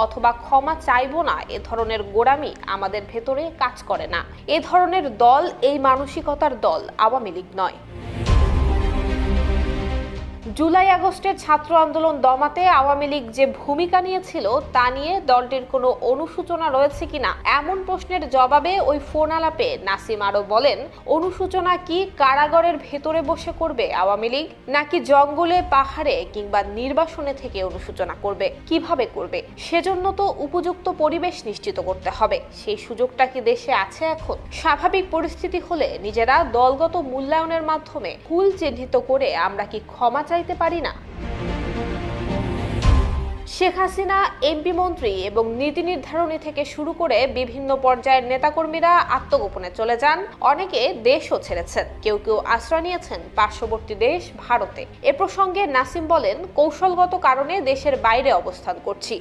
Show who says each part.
Speaker 1: অথবা ক্ষমা চাইবো না এ ধরনের গোঁড়ামি আমাদের ভেতরে কাজ করে না। এ ধরনের দল এই মানসিকতার দল আওয়ামী লীগ নয়। জুলাই আগস্টের ছাত্র আন্দোলন দমাতে আওয়ামী লীগ যে ভূমিকা নিয়েছিল তা নিয়ে দলটির কোনো অনুশোচনা রয়েছে কিনা এমন প্রশ্নের জবাবে ওই ফোন আলাপে নাসিম আরও বলেন, অনুশোচনা কি কারাগারের ভেতরে বসে করবে আওয়ামী লীগ, নাকি জঙ্গলে পাহাড়ে কিংবা নির্বাসনে থেকে অনুশোচনা করবে? কিভাবে করবে? সেজন্য তো উপযুক্ত পরিবেশ নিশ্চিত করতে হবে। সেই সুযোগটা কি দেশে আছে এখন? স্বাভাবিক পরিস্থিতি হলে নিজেরা দলগত মূল্যায়নের মাধ্যমে ভুল চিহ্নিত করে আমরা কি ক্ষমা চাইতে পারি না? শেখ হাসিনা এমপি মন্ত্রী এবং নীতি নির্ধারণী থেকে শুরু করে বিভিন্ন পর্যায়ের নেতাকর্মীরা আত্মগোপনে চলে যান। অনেকে দেশও ছেড়েছেন, কেউ কেউ আশ্রয় নিয়েছেন পার্শ্ববর্তী দেশ ভারতে। এ প্রসঙ্গে নাসিম বলেন, কৌশলগত কারণে দেশের বাইরে অবস্থান করছি।